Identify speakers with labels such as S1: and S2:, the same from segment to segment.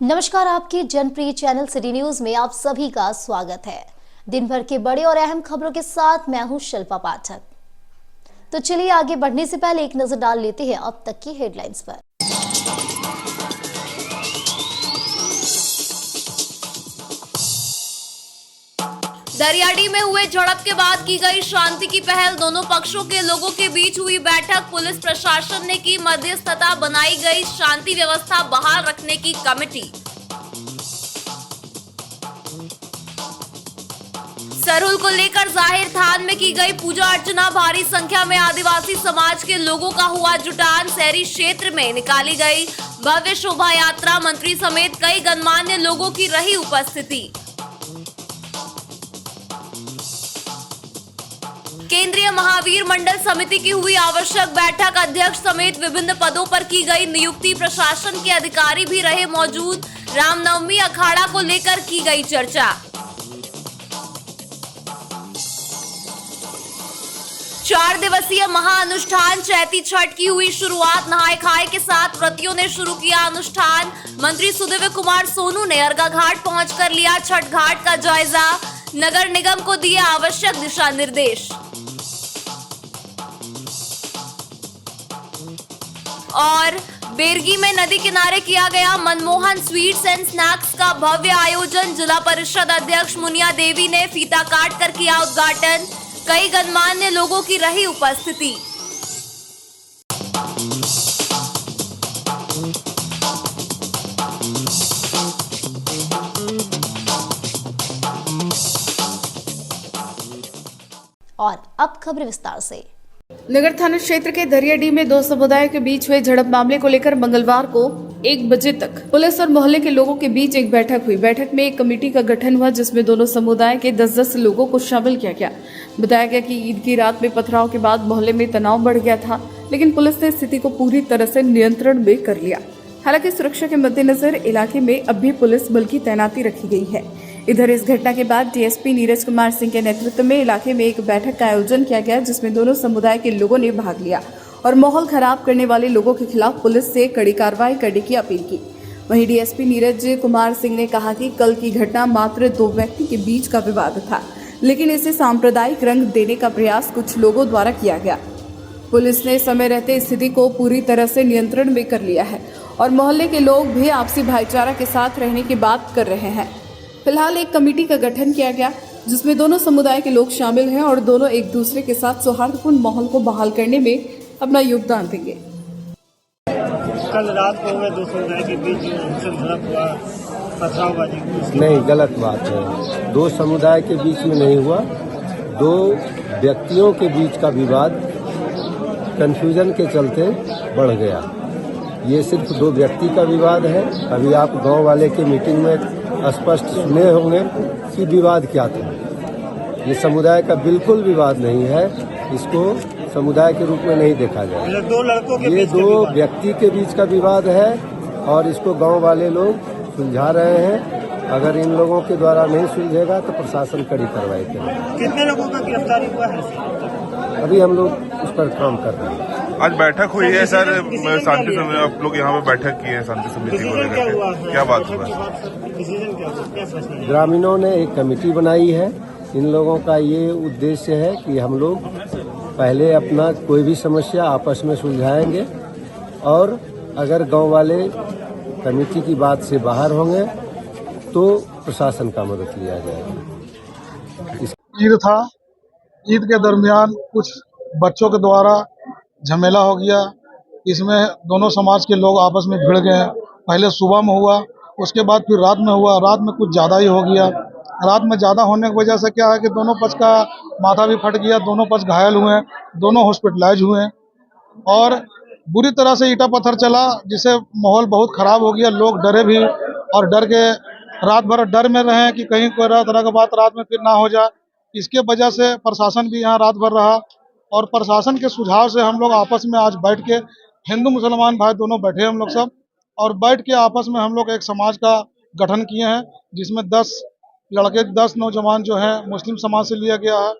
S1: नमस्कार, आपके जनप्रिय channel city news में आप सभी का स्वागत है। दिन भर के बड़े और अहम खबरों के साथ मैं हूं शिल्पा पाठक। तो चलिए आगे बढ़ने से पहले एक नजर डाल लेते हैं अब तक की हेडलाइंस पर।
S2: दरियाडी में हुए झड़प के बाद की गई शांति की पहल। दोनों पक्षों के लोगों के बीच हुई बैठक। पुलिस प्रशासन ने की मध्यस्थता। बनाई गई शांति व्यवस्था बहाल रखने की कमेटी। सरहुल को लेकर जाहिर थान में की गई पूजा अर्चना। भारी संख्या में आदिवासी समाज के लोगों का हुआ जुटान। शहरी क्षेत्र में निकाली गई भव्य शोभा यात्रा। मंत्री समेत कई गणमान्य लोगों की रही उपस्थिति। केंद्रीय महावीर मंडल समिति की हुई आवश्यक बैठक। अध्यक्ष समेत विभिन्न पदों पर की गई नियुक्ति। प्रशासन के अधिकारी भी रहे मौजूद। रामनवमी अखाड़ा को लेकर की गई चर्चा। 4 दिवसीय महाअनुष्ठान चैती छठ की हुई शुरुआत। नहाय खाए के साथ व्रतियों ने शुरू किया अनुष्ठान। मंत्री सुदिव्य कुमार सोनू ने अर्घा घाट पहुंचकर लिया छठ घाट का जायजा। नगर निगम को दिए आवश्यक दिशा निर्देश। और बेरगी में नदी किनारे किया गया मनमोहन स्वीट्स एंड स्नैक्स का भव्य आयोजन। जिला परिषद अध्यक्ष मुनिया देवी ने फीता काट कर किया उद्घाटन। कई गणमान्य लोगों की रही उपस्थिति।
S1: और अब खबर विस्तार से।
S3: नगर थाना क्षेत्र के दरियाडी में दो समुदाय के बीच हुए झड़प मामले को लेकर मंगलवार को 1 बजे तक पुलिस और मोहल्ले के लोगों के बीच एक बैठक हुई। बैठक में एक कमेटी का गठन हुआ जिसमें दोनों समुदाय के 10-10 लोगों को शामिल किया गया। बताया गया कि ईद की रात में पथराव के बाद मोहल्ले में तनाव बढ़ गया था, लेकिन पुलिस ने स्थिति को पूरी तरह से नियंत्रण में कर लिया। हालांकि सुरक्षा के मद्देनजर इलाके में अब भी पुलिस बल की तैनाती रखी गई है। इधर इस घटना के बाद डीएसपी नीरज कुमार सिंह के नेतृत्व में इलाके में एक बैठक का आयोजन किया गया जिसमें दोनों समुदाय के लोगों ने भाग लिया और माहौल खराब करने वाले लोगों के खिलाफ पुलिस से कड़ी कार्रवाई करने की अपील की। वहीं डीएसपी नीरज कुमार सिंह ने कहा कि कल की घटना मात्र 2 व्यक्ति के बीच का विवाद था, लेकिन इसे सांप्रदायिक रंग देने का प्रयास कुछ लोगों द्वारा किया गया। पुलिस ने समय रहते स्थिति को पूरी तरह से नियंत्रण में कर लिया है और मोहल्ले के लोग भी आपसी भाईचारा के साथ रहने की बात कर रहे हैं। फिलहाल एक कमेटी का गठन किया गया जिसमें दोनों समुदाय के लोग शामिल हैं और दोनों एक दूसरे के साथ सौहार्दपूर्ण माहौल को बहाल करने में अपना योगदान देंगे।
S4: कल रात को हुए 2 समुदाय के बीच झड़प हुआ, पथरावबाजी।
S5: नहीं, गलत बात है। 2 समुदाय के बीच में नहीं हुआ, 2 व्यक्तियों के बीच का विवाद कंफ्यूजन के चलते बढ़ गया। ये सिर्फ 2 व्यक्ति का विवाद है। अभी आप गांव वाले की मीटिंग में स्पष्ट सुने होंगे कि विवाद क्या था। ये समुदाय का बिल्कुल विवाद नहीं है, इसको समुदाय के रूप में नहीं देखा जाए। ये 2 व्यक्ति के बीच का विवाद है और इसको गांव वाले लोग सुलझा रहे हैं। अगर इन लोगों के द्वारा नहीं सुलझेगा तो प्रशासन कड़ी कार्रवाई करेगा।
S4: कितने लोगों का गिरफ्तारी हुआ है?
S5: अभी हम लोग उस पर काम कर रहे हैं।
S6: आज बैठक हुई है सर, शांति समय आप लोग यहाँ पे बैठक की है शांति समिति को लेकर, क्या बात हुआ?
S5: ग्रामीणों ने एक कमेटी बनाई है। इन लोगों का ये उद्देश्य है कि हम लोग पहले अपना कोई भी समस्या आपस में सुलझाएंगे और अगर गांव वाले कमेटी की बात से बाहर होंगे तो प्रशासन का मदद लिया जाएगा।
S7: ईद था, ईद के दरमियान कुछ बच्चों के द्वारा झमेला हो गया। इसमें दोनों समाज के लोग आपस में भिड़ गए। पहले सुबह में हुआ, उसके बाद फिर रात में हुआ। रात में कुछ ज़्यादा ही हो गया। रात में ज़्यादा होने की वजह से क्या है कि दोनों पक्ष का माथा भी फट गया, दोनों पक्ष घायल हुए, दोनों हॉस्पिटलाइज हुए और बुरी तरह से ईटा पत्थर चला, जिससे माहौल बहुत ख़राब हो गया। लोग डरे भी और डर के रात भर डर में रहे कि कहीं कोई तरह का बात रात में फिर ना हो जाए। इसके वजह से प्रशासन भी यहाँ रात भर रहा और प्रशासन के सुझाव से हम लोग आपस में आज बैठ के हिंदू मुसलमान भाई दोनों बैठे हम लोग सब और बैठ के आपस में हम लोग एक समाज का गठन किए हैं जिसमें 10 लड़के 10 नौजवान जो हैं मुस्लिम समाज से लिया गया है,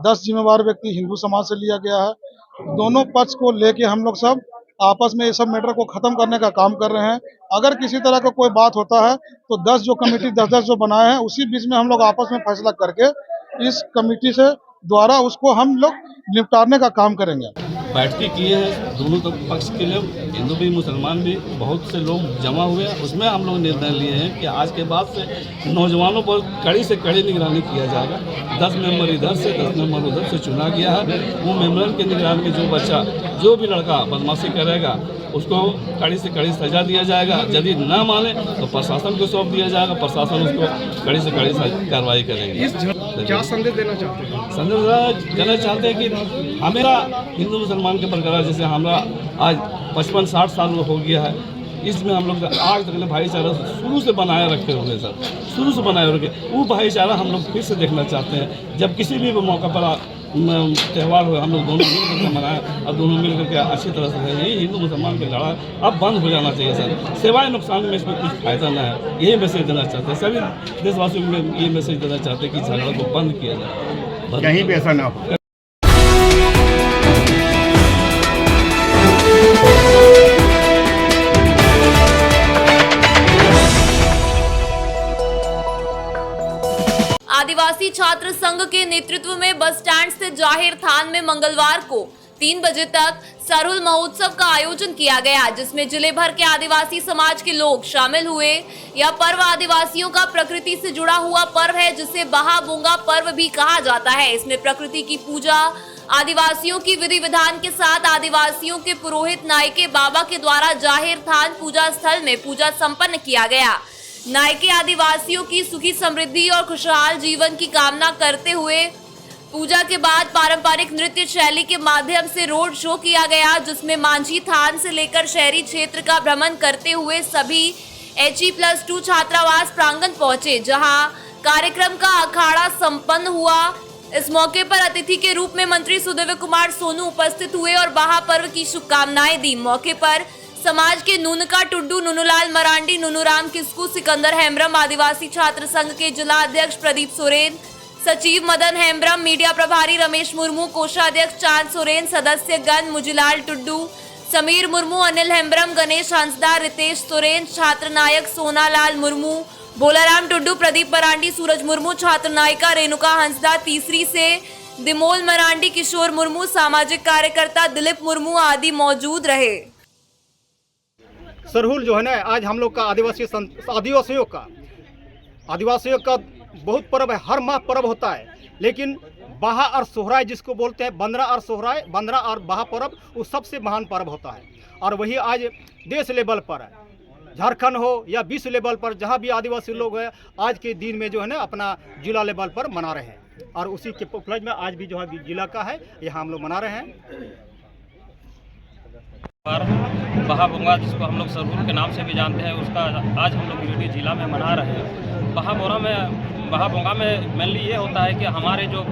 S7: 10 जिम्मेवार व्यक्ति हिंदू समाज से लिया गया है। दोनों पक्ष को लेके हम लोग सब आपस में ये सब मैटर को ख़त्म करने का काम कर रहे हैं। अगर किसी तरह का कोई बात होता है तो 10 जो कमेटी 10-10 जो बनाए हैं उसी बीच में हम लोग आपस में फैसला करके इस कमेटी से द्वारा उसको हम लोग निपटाने का काम करेंगे।
S8: बैठकें किए हैं दोनों पक्ष के लोग, हिंदू भी मुसलमान भी, बहुत से लोग जमा हुए हैं। उसमें हम लोग निर्णय लिए हैं कि आज के बाद से नौजवानों पर कड़ी से कड़ी निगरानी किया जाएगा। 10 मेंबर इधर से 10 मेंबर उधर से चुना गया है। वो मेंबर की निगरानी में जो बच्चा जो भी लड़का बदमाशी करेगा उसको कड़ी से कड़ी सजा दिया जाएगा। यदि न माने तो प्रशासन को सौंप दिया जाएगा, प्रशासन उसको कड़ी से कड़ी कार्रवाई करेगी।
S9: क्या संदेश देना चाहते हैं?
S8: संदेश देना चाहते हैं कि हमेरा हिंदू मुसलमान के प्रकार जैसे हमारा आज 55-60 साल हो गया है, इसमें हम लोग आज तक भाईचारा शुरू से बनाए रखे हुए सर, शुरू से बनाए रखे। वो भाईचारा हम लोग फिर से देखना चाहते हैं। जब किसी भी मौका पर त्यौहार हो हम लोग दोनों मिल करके मनाएं और दोनों मिल करके अच्छी तरह से रहें। ये हिंदू मुसलमान की लड़ाई अब बंद हो जाना चाहिए सर। सिवाय नुकसान में इसमें कुछ फायदा ना है। यही मैसेज देना चाहते हैं, सभी देशवासियों में ये मैसेज देना चाहते हैं कि झगड़ा को बंद किया जाए,
S9: कहीं भी ऐसा ना हो।
S2: आदिवासी छात्र संघ के नेतृत्व में बस स्टैंड से जाहिर थान में मंगलवार को 3 बजे तक सरहुल महोत्सव का आयोजन किया गया, जिसमें जिले भर के आदिवासी समाज के लोग शामिल हुए। यह पर्व आदिवासियों का प्रकृति से जुड़ा हुआ पर्व है, जिसे बहा बोंगा पर्व भी कहा जाता है। इसमें प्रकृति की पूजा आदिवासियों की विधि विधान के साथ आदिवासियों के पुरोहित नायके बाबा के द्वारा जाहिर थान पूजा स्थल में पूजा संपन्न किया गया। नायके आदिवासियों की सुखी समृद्धि और खुशहाल जीवन की कामना करते हुए पूजा के बाद पारंपरिक नृत्य शैली के माध्यम से रोड शो किया गया, जिसमें मांझी थान से लेकर शहरी क्षेत्र का भ्रमण करते हुए सभी HE+2 छात्रावास प्रांगण पहुंचे, जहां कार्यक्रम का अखाड़ा संपन्न हुआ। इस मौके पर अतिथि के रूप में मंत्री सुदेव कुमार सोनू उपस्थित हुए और बहा पर्व की शुभकामनाएं दी। मौके पर समाज के नूनका टुड्डू, नुनूलाल मरांडी, नुनूराम किस्कू, सिकंदर हेम्ब्रम, आदिवासी छात्र संघ के जिला अध्यक्ष प्रदीप सोरेन, सचिव मदन हेम्ब्रम, मीडिया प्रभारी रमेश मुर्मू, कोषाध्यक्ष चांद सोरेन, सदस्य गण मुजिलाल टुड्डू, समीर मुर्मू, अनिल हेम्ब्रम, गणेश हंसदा, रितेश सोरेन, छात्र नायक सोनालाल मुर्मू, भोलाराम टुड्डू, प्रदीप मरांडी, सूरज मुर्मू, छात्र नायिका रेणुका हंसदा, तीसरी से दिमोल मरांडी, किशोर मुर्मू, सामाजिक कार्यकर्ता दिलीप मुर्मू आदि मौजूद रहे।
S9: सरहुल जो है ना, आज हम लोग का आदिवासियों का बहुत पर्व है। हर माह पर्व होता है, लेकिन बहा और सोहराय जिसको बोलते हैं, बंदरा और सोहराय, बंदरा और बहा पर्व वो सबसे महान पर्व होता है। और वही आज देश लेवल पर है, झारखंड हो या विश्व लेवल पर, जहाँ भी आदिवासी लोग हैं आज के दिन में जो है ना अपना जिला लेवल पर मना रहे हैं। और उसी के उपलक्ष्य में आज भी जो है जिला का है, यहाँ हम लोग मना रहे हैं।
S10: बहा बोंगा जिसको हम लोग सरहुल के नाम से भी जानते हैं, उसका आज हम लोग गिरिडीह जिला में मना रहे हैं। बहा बोंगा में मेनली ये होता है कि हमारे जो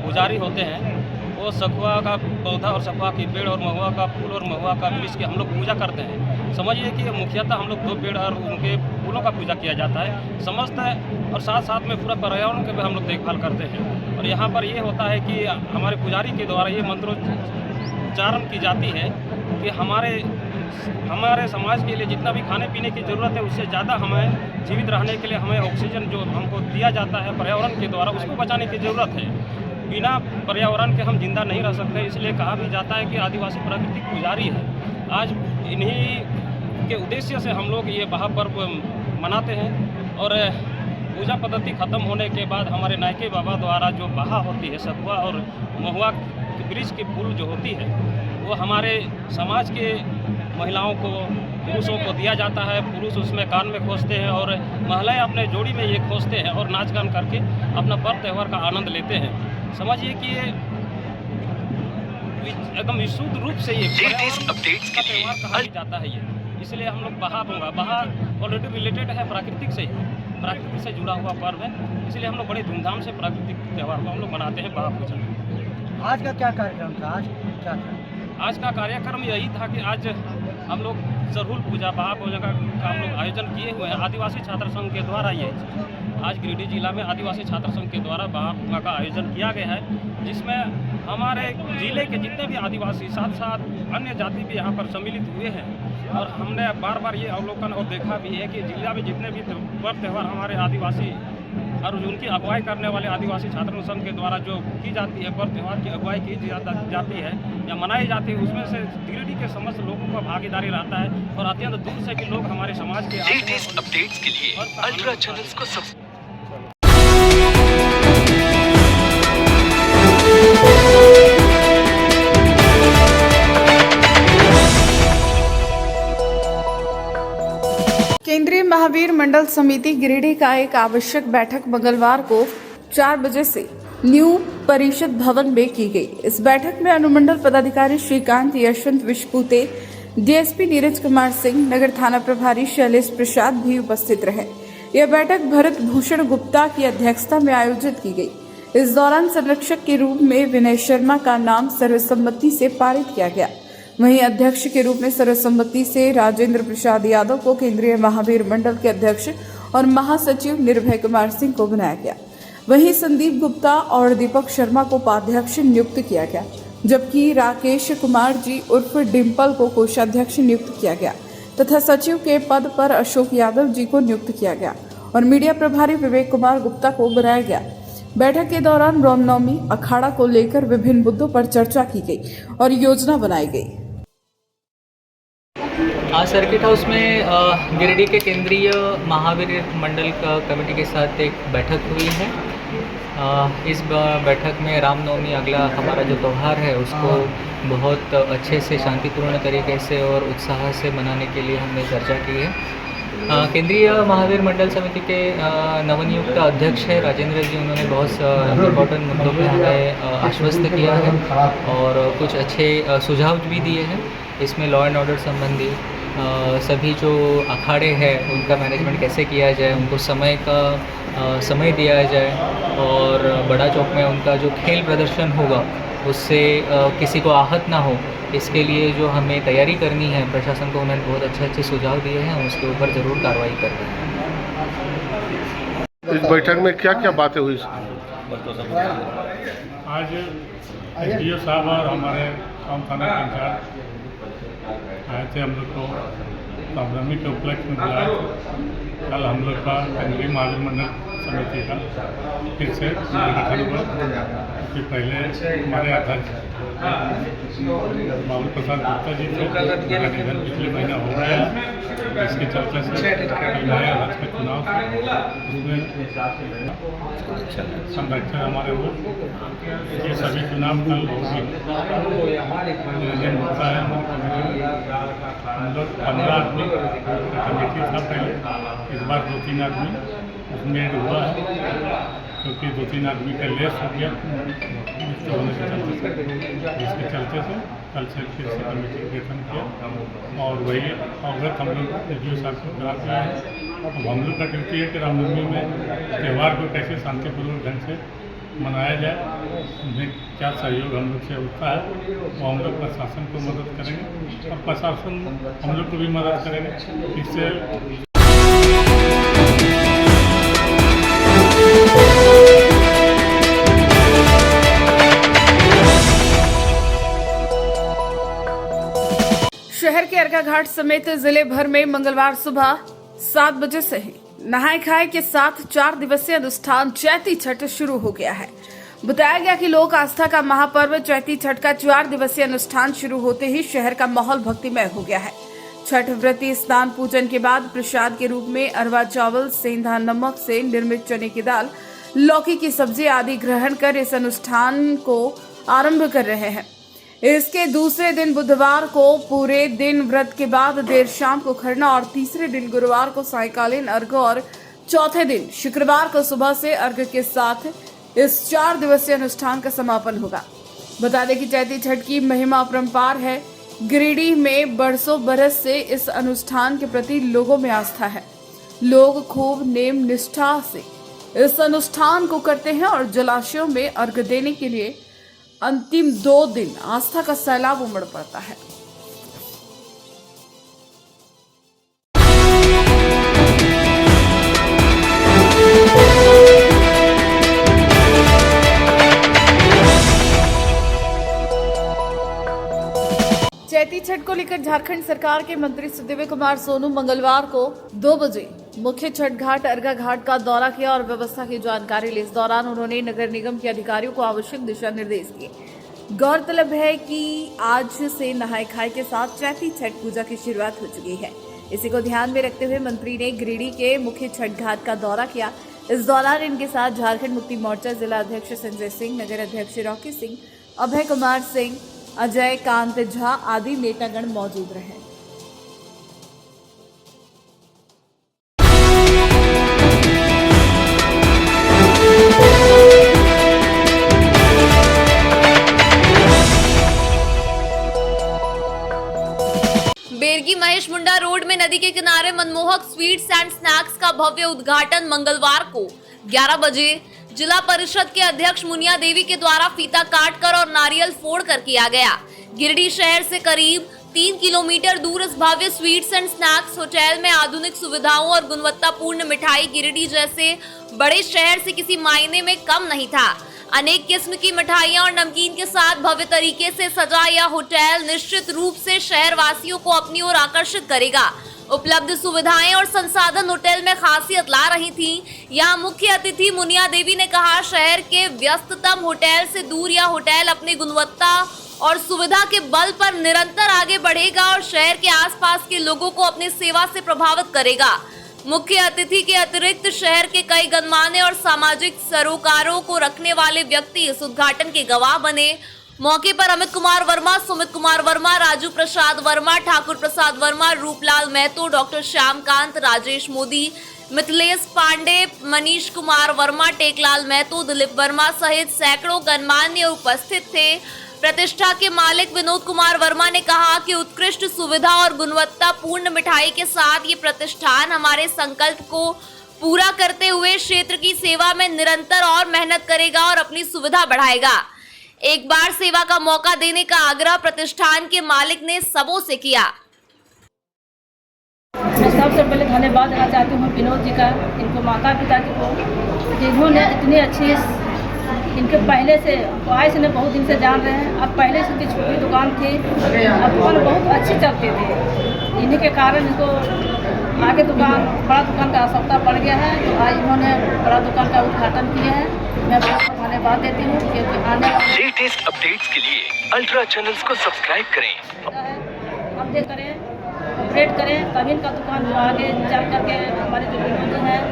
S10: पुजारी होते हैं वो सखुआ का पौधा और सखुआ की पेड़ और महुआ का फूल और महुआ का वृक्ष की हम लोग पूजा करते हैं। समझिए कि मुख्यतः हम लोग 2 पेड़ और उनके फूलों का पूजा किया जाता है समस्त है, और साथ साथ में पूरा पर्यावरण के भी हम लोग देखभाल करते हैं। और यहाँ पर ये होता है कि हमारे पुजारी के द्वारा ये मंत्रोच्चारण की जाती है कि हमारे समाज के लिए जितना भी खाने पीने की ज़रूरत है उससे ज़्यादा हमें जीवित रहने के लिए हमें ऑक्सीजन जो हमको दिया जाता है पर्यावरण के द्वारा, उसको बचाने की ज़रूरत है। बिना पर्यावरण के हम जिंदा नहीं रह सकते, इसलिए कहा भी जाता है कि आदिवासी प्राकृतिक पुजारी है। आज इन्हीं के उद्देश्य से हम लोग ये बहा पर्व मनाते हैं। और पूजा पद्धति ख़त्म होने के बाद हमारे नायके बाबा द्वारा जो बहा होती है, सखुआ और महुआ वृक्ष की फूल जो होती है, वो हमारे समाज के महिलाओं को, पुरुषों को दिया जाता है। पुरुष उसमें कान में खोसते हैं और महिलाएं अपने जोड़ी में ये खोसते हैं और नाच गान करके अपना पर्व त्यौहार का आनंद लेते हैं। समझिए कि ये एकदम विशुद्ध रूप से ये त्यौहार कहा जाता है। ये इसलिए हम लोग बहा ऑलरेडी रिलेटेड है प्रकृति से ही, प्रकृति से जुड़ा हुआ पर्व है, इसलिए हम लोग बड़े धूमधाम से प्राकृतिक त्यौहार को हम लोग मनाते हैं बहा पूजा।
S11: आज का क्या कार्यक्रम था?
S10: आज का कार्यक्रम यही था कि आज हम लोग सरहुल पूजा बहा पूजा का हम लोग आयोजन किए हुए हैं आदिवासी छात्र संघ के द्वारा। ये आज गिरिडीह जिला में आदिवासी छात्र संघ के द्वारा बहा पूजा का आयोजन किया गया है, जिसमें हमारे जिले के जितने भी आदिवासी साथ साथ अन्य जाति भी यहाँ पर सम्मिलित हुए हैं और हमने बार बार ये अवलोकन और देखा भी है कि जिला में जितने भी पर्व त्यौहार हमारे आदिवासी और उनकी अगुवाई करने वाले आदिवासी छात्र संघ के द्वारा जो की जाती है पर्व त्यौहार की अगुवाई की जाती है या मनाई जाती है, उसमें से गिरिडीह के समस्त लोगों का भागीदारी रहता है और अत्यंत दूर से भी लोग हमारे समाज के
S11: लेटेस्ट अपडेट्स के लिए अल्ट्रा चैनल्स को सब्सक्राइब
S3: केंद्रीय महावीर मंडल समिति गिरिडीह का एक आवश्यक बैठक मंगलवार को 4 बजे से न्यू परिषद भवन में की गई। इस बैठक में अनुमंडल पदाधिकारी श्रीकांत यशवंत विश्वपूते, डीएसपी नीरज कुमार सिंह, नगर थाना प्रभारी शैलेश प्रसाद भी उपस्थित रहे। यह बैठक भरत भूषण गुप्ता की अध्यक्षता में आयोजित की गई। इस दौरान संरक्षक के रूप में विनय शर्मा का नाम सर्वसम्मति से पारित किया गया। वहीं अध्यक्ष के रूप में सर्वसम्मति से राजेंद्र प्रसाद यादव को केंद्रीय महावीर मंडल के अध्यक्ष और महासचिव निर्भय कुमार सिंह को बनाया गया। वहीं संदीप गुप्ता और दीपक शर्मा को उपाध्यक्ष नियुक्त किया गया, जबकि राकेश कुमार जी उर्फ डिम्पल को कोषाध्यक्ष नियुक्त किया गया तथा सचिव के पद पर अशोक यादव जी को नियुक्त किया गया और मीडिया प्रभारी विवेक कुमार गुप्ता को बनाया गया। बैठक के दौरान रामनवमी अखाड़ा को लेकर विभिन्न मुद्दों पर चर्चा की गई और योजना बनाई गई।
S12: आज सर्किट हाउस में गिरिडीह के केंद्रीय महावीर मंडल का कमेटी के साथ एक बैठक हुई है। इस बैठक में रामनवमी अगला हमारा जो त्यौहार है उसको बहुत अच्छे से शांतिपूर्ण तरीके से और उत्साह से मनाने के लिए हमने चर्चा की है। केंद्रीय महावीर मंडल समिति के नवनियुक्त अध्यक्ष है राजेंद्र जी, उन्होंने बहुत इम्पोर्टेंट मुद्दों पर हमें आश्वस्त किया है और कुछ अच्छे सुझाव भी दिए हैं। इसमें लॉ एंड ऑर्डर संबंधी सभी जो अखाड़े हैं उनका मैनेजमेंट कैसे किया जाए, उनको समय दिया जाए और बड़ा चौक में उनका जो खेल प्रदर्शन होगा उससे किसी को आहत ना हो, इसके लिए जो हमें तैयारी करनी है प्रशासन को उन्होंने बहुत अच्छे सुझाव दिए हैं, उसके ऊपर ज़रूर कार्रवाई कर रहे हैं।
S6: इस बैठक में क्या क्या बातें हुई?
S4: आज एसडीओ साहब और हमारे टाउन थाना के इंचार्ज आए थे, हम लोग को रामनवमी के उपलक्ष्य में बुलाए थे। कल हम लोग का केंद्रीय महावीर मंडल समिति का फिर से गठन हुआ, कि पहले हमारे अध्यक्ष बाबू प्रसाद गुप्ता जी थे, उनका निधन पिछले महीना हो गया, इसके चलते से नया अध्यक्ष का चुनाव था, उसमें संरक्षण हमारे वो ये सभी चुनाव कल होगी। निरंजन गुप्ता है, हम लोग 15 आदमी कमेटी था पहले, इस बार 2-3 आदमी उसमें ऐड हुआ है, क्योंकि 2-3 आदमी का लेस हो गया होने के चलते से, जिसके चलते से कल से फिर से कमेटी गठन किया और वही अवगत हम लोग एसडीओ साहब को करा दिया है। अब हम लोग का ड्यूटी है कि रामनवमी में त्यौहार को कैसे शांतिपूर्वक ढंग से मनाया जाए, उन्हें क्या सहयोग हम लोग से होता है वो हम लोग प्रशासन को मदद करेंगे और प्रशासन हम लोग को भी मदद करेंगे। इससे
S3: शहर के अर्का घाट समेत जिले भर में मंगलवार सुबह 7 बजे से ही नहाय खाए के साथ 4 दिवसीय अनुष्ठान चैती छठ शुरू हो गया है। बताया गया कि लोक आस्था का महापर्व चैती छठ का 4 दिवसीय अनुष्ठान शुरू होते ही शहर का माहौल भक्तिमय हो गया है। छठ व्रती स्नान पूजन के बाद प्रसाद के रूप में अरवा चावल, सेंधा नमक से निर्मित चने की दाल, लौकी की सब्जी आदि ग्रहण कर इस अनुष्ठान को आरंभ कर रहे हैं। इसके दूसरे दिन बुधवार को पूरे दिन व्रत के बाद देर शाम को खरना और तीसरे दिन गुरुवार को सायंकालीन अर्घ और चौथे दिन शुक्रवार को सुबह से अर्घ के साथ इस 4 दिवसीय अनुष्ठान का समापन होगा। बता दें कि चैती छठ की महिमा अपरंपार है। गिरिडीह में बरसों बरस से इस अनुष्ठान के प्रति लोगों में आस्था है। लोग खूब नेम निष्ठा से इस अनुष्ठान को करते हैं और जलाशयों में अर्घ देने के लिए अंतिम 2 दिन आस्था का सैलाब उमड़ पड़ता है। लेकर झारखंड सरकार के मंत्री सुदेव कुमार सोनू मंगलवार को 2 बजे मुख्य छठ घाट अर्घा घाट का दौरा किया और व्यवस्था की जानकारी ली। इस दौरान उन्होंने नगर निगम के अधिकारियों को आवश्यक दिशा निर्देश दिए। गौरतलब है कि आज से नहाय खाए के साथ चैती छठ पूजा की शुरुआत हो चुकी है। इसी को ध्यान में रखते हुए मंत्री ने गिरिडीह के मुख्य छठ घाट का दौरा किया। इस दौरान इनके साथ झारखंड मुक्ति मोर्चा जिला अध्यक्ष संजय सिंह, नगर अध्यक्ष रॉकी सिंह, अभय कुमार सिंह, अजय कांत झा आदि नेतागण मौजूद रहे।
S2: बेरगी महेश मुंडा रोड में नदी के किनारे मनमोहक स्वीट्स एंड स्नैक्स का भव्य उद्घाटन मंगलवार को 11 बजे जिला परिषद के अध्यक्ष मुनिया देवी के द्वारा फीता काटकर और नारियल फोड़कर किया गया। गिरिडीह शहर से करीब 3 किलोमीटर दूर इस भव्य स्वीट्स एंड स्नैक्स होटल में आधुनिक सुविधाओं और गुणवत्तापूर्ण मिठाई गिरिडीह जैसे बड़े शहर से किसी मायने में कम नहीं था। अनेक किस्म की मिठाइयां और नमकीन के साथ भव्य तरीके से सजा यह होटल निश्चित रूप से शहर वासियों को अपनी ओर आकर्षित करेगा। उपलब्ध सुविधाएं और संसाधन होटल में खासियत ला रही थी। यहाँ मुख्य अतिथि मुनिया देवी ने कहा, शहर के व्यस्ततम होटल से दूर यह होटल अपनी गुणवत्ता और सुविधा के बल पर निरंतर आगे बढ़ेगा और शहर के आसपास के लोगों को अपनी सेवा से प्रभावित करेगा। मुख्य अतिथि के अतिरिक्त शहर के कई गणमान्य और सामाजिक सरोकारों को रखने वाले व्यक्ति इस उद्घाटन के गवाह बने। मौके पर अमित कुमार वर्मा, सुमित कुमार वर्मा, राजू प्रसाद वर्मा, ठाकुर प्रसाद वर्मा, रूपलाल महतो, डॉक्टर श्यामकांत, राजेश मोदी, मिथिलेश पांडे, मनीष कुमार वर्मा, टेकलाल महतो, दिलीप वर्मा सहित सैकड़ों गणमान्य उपस्थित थे। प्रतिष्ठा के मालिक विनोद कुमार वर्मा ने कहा कि उत्कृष्ट सुविधा और गुणवत्तापूर्ण मिठाई के साथ ये प्रतिष्ठान हमारे संकल्प को पूरा करते हुए क्षेत्र की सेवा में निरंतर और मेहनत करेगा और अपनी सुविधा बढ़ाएगा। एक बार सेवा का मौका देने का आग्रह प्रतिष्ठान के मालिक ने सबों से किया।
S13: मैं सबसे पहले धन्यवाद देना चाहती हूँ विनोद जी का, इनको माता पिता जी को, जिन्होंने इतनी अच्छी, इनके पहले से आए से बहुत दिन से जान रहे हैं। अब पहले से इनकी छोटी दुकान थी, अब दुकान बहुत अच्छी चलती थी। इन्हीं के कारण इनको आगे बड़ा दुकान का आवश्यकता पड़ गया है, तो आज इन्होंने बड़ा दुकान का उद्घाटन किया है। मैं बहुत धन्यवाद देती हूँ क्योंकि आने वाले
S11: लेटेस्ट अपडेट्स के लिए अल्ट्रा चैनल्स को सब्सक्राइब करें,
S13: अपडेट करें, अपडेट करें, तभी इनका दुकान आगे चल करके हमारे जो विनोद हैं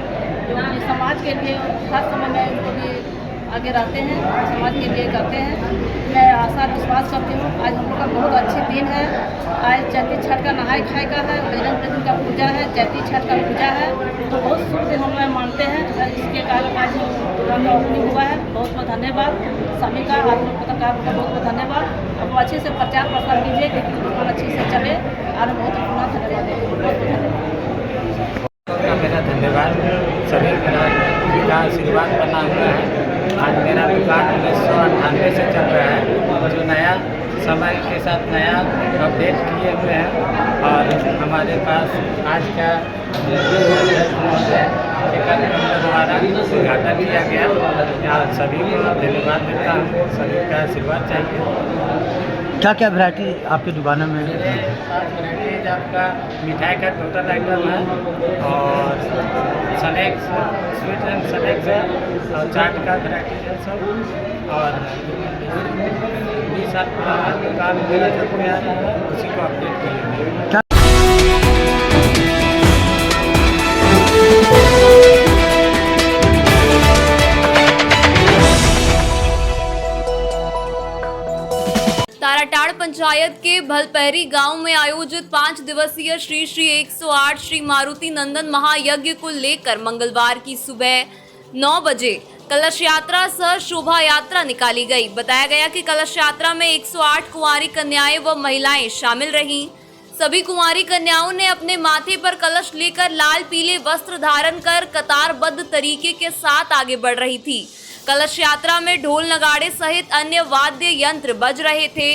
S13: जो समाज के लिए हर समय में उनको भी आगे रहते हैं, समाज के लिए करते हैं। मैं आशा विश्वास करती हूँ आज हम लोग का बहुत अच्छी दिन है। आज चैती छठ का नहाय खाए का है, बजरंग बली का पूजा है, चैती छठ का पूजा है, तो बहुत शुभ दिन हम लोग मानते हैं। इसके कारण आज दुकान का ओपनिंग हुआ है। बहुत बहुत धन्यवाद सभी का, आप लोग पत्रकार का बहुत बहुत धन्यवाद। अब अच्छे से प्रचार प्रसार कीजिए क्योंकि दुकान अच्छे से चले और बहुत पुनः धन्यवाद देंगे। बहुत बहुत धन्यवाद।
S12: मेरा धन्यवाद, सभी का आशीर्वाद बना हुआ है। आज मेरा दुकान 1998 से चल रहा है, जो नया समय के साथ नया अपडेट किए हुए हैं और हमारे पास आज का द्वारा उद्घाटन किया गया। यहाँ सभी को धन्यवाद देता हूँ, सभी का आशीर्वाद चाहिए।
S14: क्या क्या वैरायटी आपकी दुकानों में?
S12: मेरे पास वैरायटीज आपका मिठाई का टोटल आइटम है और स्नैक्स, स्वीट एंड स्नैक्स है और चाट का वैरायटी है सब। और 20 साल पुराना दुकान मेरा जब में आ रहा है, उसी को अपडेट किया।
S2: ताराटाड़ पंचायत के भलपहरी गांव में आयोजित 5 दिवसीय श्री श्री 108 श्री मारुति नंदन महायज्ञ को लेकर मंगलवार की सुबह 9 बजे कलश यात्रा सह शोभा यात्रा निकाली गई। बताया गया कि कलश यात्रा में 108 कुंवारी कन्याएं व महिलाएं शामिल रहीं। सभी कुंवारी कन्याओं ने अपने माथे पर कलश लेकर लाल पीले वस्त्र धारण कर कतारबद्ध तरीके के साथ आगे बढ़ रही थी। कलश यात्रा में ढोल नगाड़े सहित अन्य वाद्य यंत्र बज रहे थे।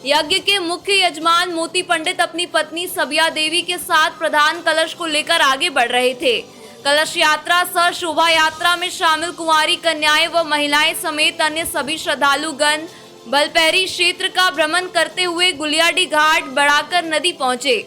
S2: यज्ञ के मुख्य यजमान मोती पंडित अपनी पत्नी सबिया देवी के साथ प्रधान कलश को लेकर आगे बढ़ रहे थे। कलश यात्रा सह शोभा यात्रा में शामिल कुंवारी कन्याएं व महिलाएं समेत अन्य सभी श्रद्धालुगण बलपैरी क्षेत्र का भ्रमण करते हुए गुलियाडी घाट बढ़ाकर नदी पहुंचे।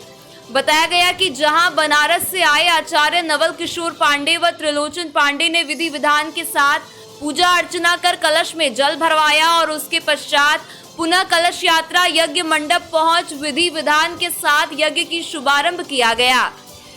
S2: बताया गया कि जहां बनारस से आए आचार्य नवल किशोर पांडे व त्रिलोचन पांडे ने विधि विधान के साथ पूजा अर्चना कर कलश में जल भरवाया और उसके पश्चात पुनः कलश यात्रा यज्ञ मंडप पहुंच विधि विधान के साथ यज्ञ की शुभारंभ किया गया।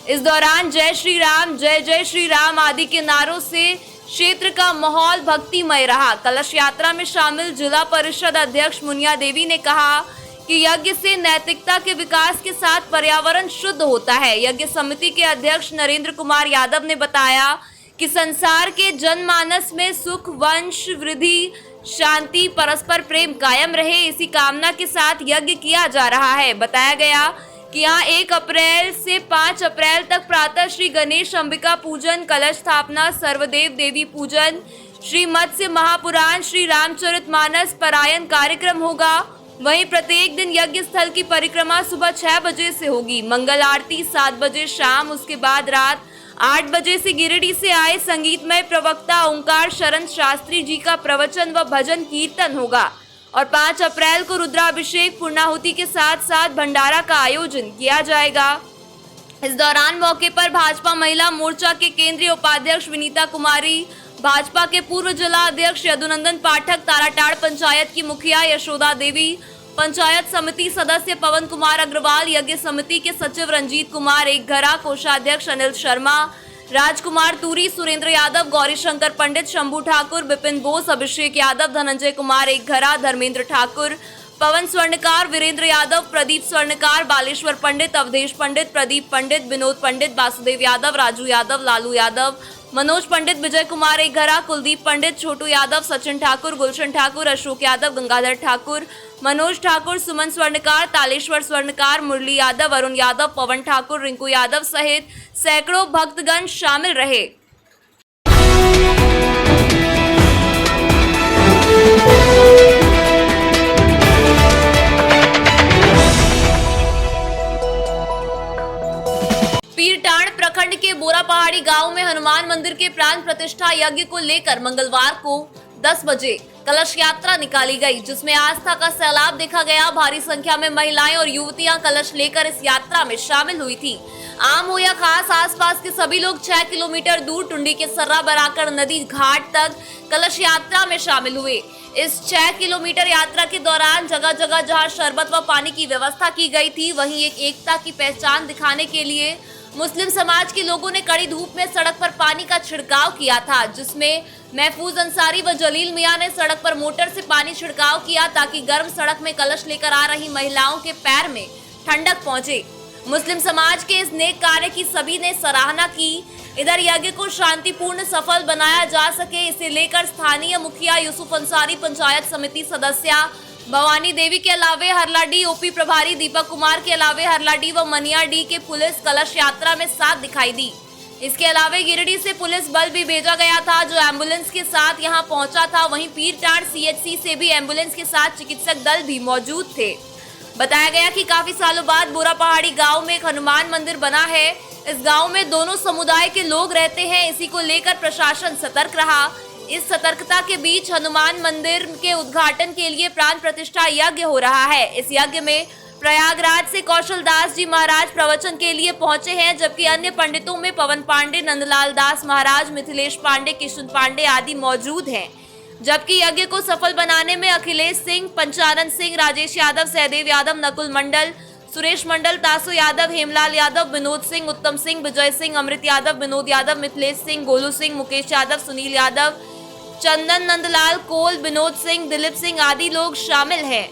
S2: इस दौरान जय श्री राम आदि के नारों से क्षेत्र का माहौल भक्तिमय रहा। कलश यात्रा में शामिल जिला परिषद अध्यक्ष मुनिया देवी ने कहा कि यज्ञ से नैतिकता के विकास के साथ पर्यावरण शुद्ध होता है। यज्ञ समिति के अध्यक्ष नरेंद्र कुमार यादव ने बताया कि संसार के जनमानस में सुख, वंश वृद्धि, शांति, परस्पर प्रेम कायम रहे, इसी कामना के साथ यज्ञ किया जा रहा है। बताया गया कि यहाँ 1 अप्रैल से 5 अप्रैल तक प्रातः श्री गणेश अंबिका पूजन, कलश स्थापना, सर्वदेव देवी पूजन, श्री मत्स्य महापुराण, श्री रामचरितमानस पारायण कार्यक्रम होगा। वहीं प्रत्येक दिन यज्ञ स्थल की परिक्रमा सुबह 6 बजे से होगी। मंगल आरती 7 बजे शाम, उसके बाद रात 8 बजे से गिरिडीह से आए संगीतमय प्रवक्ता ओंकार शरण शास्त्री जी का प्रवचन व भजन कीर्तन होगा और 5 अप्रैल को रुद्राभिषेक पूर्णाहुति के साथ साथ भंडारा का आयोजन किया जाएगा। इस दौरान मौके पर भाजपा महिला मोर्चा के केंद्रीय उपाध्यक्ष विनीता कुमारी, भाजपा के पूर्व जिला अध्यक्ष यदुनंदन पाठक, ताराटाड़ पंचायत की मुखिया यशोदा देवी, पंचायत समिति सदस्य पवन कुमार अग्रवाल, यज्ञ समिति के सचिव रंजीत कुमार एकघरा, कोषाध्यक्ष अनिल शर्मा, राजकुमार तूरी, सुरेंद्र यादव, गौरी शंकर पंडित, शंभू ठाकुर, विपिन बोस, अभिषेक यादव, धनंजय कुमार एकघरा, धर्मेंद्र ठाकुर, पवन स्वर्णकार, वीरेंद्र यादव, प्रदीप स्वर्णकार, बालेश्वर पंडित, अवधेश पंडित, प्रदीप पंडित, विनोद पंडित, वासुदेव यादव, राजू यादव, लालू यादव, मनोज पंडित, विजय कुमार एकघरा, कुलदीप पंडित, छोटू यादव, सचिन ठाकुर, गुलशन ठाकुर, अशोक यादव, गंगाधर ठाकुर, मनोज ठाकुर, सुमन स्वर्णकार, तालेश्वर स्वर्णकार, मुरली यादव, अरुण यादव, पवन ठाकुर, रिंकू यादव सहित सैकड़ों भक्तगण शामिल रहे। पीरटांड प्रखंड के बोरा पहाड़ी गांव में हनुमान मंदिर के प्राण प्रतिष्ठा यज्ञ को लेकर मंगलवार को 10 बजे कलश यात्रा निकाली गई, जिसमें आस्था का सैलाब देखा गया। भारी संख्या में महिलाएं और युवतियां कलश लेकर इस यात्रा में शामिल हुई थी। आम हो या खास, आसपास के सभी लोग 6 किलोमीटर दूर टुंडी के सर्रा बनाकर नदी घाट तक कलश यात्रा में शामिल हुए। इस 6 किलोमीटर यात्रा के दौरान जगह जगह जहां शरबत व पानी की व्यवस्था की गई थी, वहीं एक एकता की पहचान दिखाने के लिए मुस्लिम समाज के लोगों ने कड़ी धूप में सड़क पर पानी का छिड़काव किया था, जिसमें महफूज अंसारी व जलील मियां ने सड़क पर मोटर से पानी छिड़काव किया ताकि गर्म सड़क में कलश लेकर आ रही महिलाओं के पैर में ठंडक पहुंचे। मुस्लिम समाज के इस नेक कार्य की सभी ने सराहना की। इधर यज्ञ को शांतिपूर्ण सफल बनाया जा सके, इसे लेकर स्थानीय मुखिया यूसुफ अंसारी, पंचायत समिति सदस्या भवानी देवी के अलावे हरलाडी ओपी प्रभारी दीपक कुमार के अलावे हरलाडी व मनियाडी के पुलिस कलश यात्रा में साथ दिखाई दी। इसके अलावे गिरिडीह से पुलिस बल भी भेजा गया था, जो एम्बुलेंस के साथ यहां पहुंचा था। वहीं पीरटांड CHC से भी एम्बुलेंस के साथ चिकित्सक दल भी मौजूद थे। बताया गया कि काफी सालों बाद बोरा पहाड़ी गांव में एक हनुमान मंदिर बना है। इस गांव में दोनों समुदाय के लोग रहते हैं, इसी को लेकर प्रशासन सतर्क रहा। इस सतर्कता के बीच हनुमान मंदिर के उद्घाटन के लिए प्राण प्रतिष्ठा यज्ञ हो रहा है। इस यज्ञ में प्रयागराज से कौशल दास जी महाराज प्रवचन के लिए पहुंचे हैं, जबकि अन्य पंडितों में पवन पांडे, नंदलाल दास महाराज, मिथिलेश पांडे, किशन पांडे आदि मौजूद हैं। जबकि यज्ञ को सफल बनाने में अखिलेश सिंह, पंचानन सिंह, राजेश यादव, सहदेव यादव, नकुल मंडल, सुरेश मंडल, तासु यादव, हेमलाल यादव, विनोद सिंह, उत्तम सिंह, विजय सिंह, अमृत यादव, विनोद यादव, मिथिलेश सिंह, गोलू सिंह, मुकेश यादव, सुनील यादव, चंदन, नंदलाल कोल, विनोद सिंह, दिलीप सिंह आदि लोग शामिल हैं।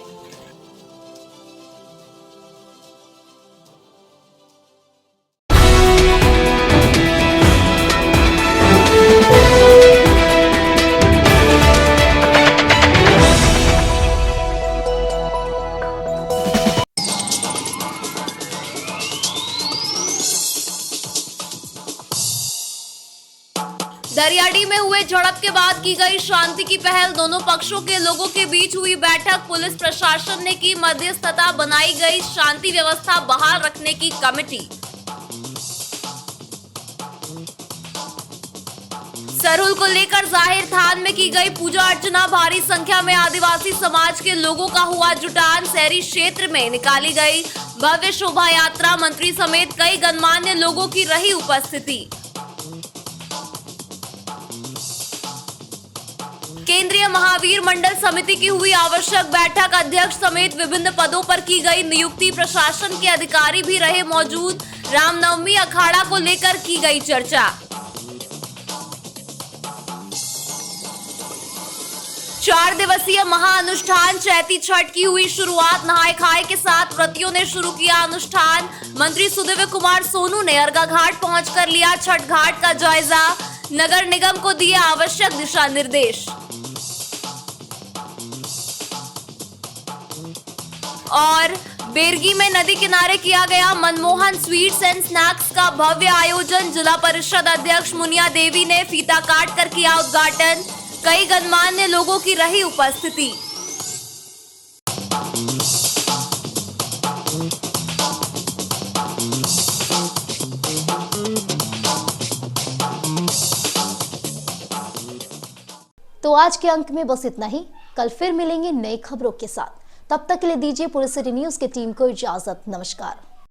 S2: दरियाडी में हुए झड़प के बाद की गई शांति की पहल, दोनों पक्षों के लोगों के बीच हुई बैठक, पुलिस प्रशासन ने की मध्यस्थता, बनाई गई शांति व्यवस्था बहाल रखने की कमेटी। सरहुल को लेकर जाहिर थान में में की गई पूजा अर्चना। भारी संख्या में आदिवासी समाज के लोगों का हुआ जुटान। शहरी क्षेत्र में निकाली गई भव्य शोभा यात्रा। मंत्री समेत कई गणमान्य लोगों की रही उपस्थिति। केंद्रीय महावीर मंडल समिति की हुई आवश्यक बैठक। अध्यक्ष समेत विभिन्न पदों पर की गई नियुक्ति। प्रशासन के अधिकारी भी रहे मौजूद। रामनवमी अखाड़ा को लेकर की गई चर्चा। 4 दिवसीय महाअनुष्ठान चैती छठ की हुई शुरुआत। नहाए खाए के साथ व्रतियों ने शुरू किया अनुष्ठान। मंत्री सुदेव कुमार सोनू ने अर्घा घाट पहुंचकर लिया छठ घाट का जायजा। नगर निगम को दिए आवश्यक दिशा निर्देश। और बेरगी में नदी किनारे किया गया मनमोहन स्वीट्स एंड स्नैक्स का भव्य आयोजन। जिला परिषद अध्यक्ष मुनिया देवी ने फीता काट कर किया उद्घाटन। कई गणमान्य लोगों की रही उपस्थिति।
S1: तो आज के अंक में बस इतना ही। कल फिर मिलेंगे नई खबरों के साथ। तब तक के लिए दीजिए पूरे सिटी न्यूज की टीम को इजाजत। नमस्कार।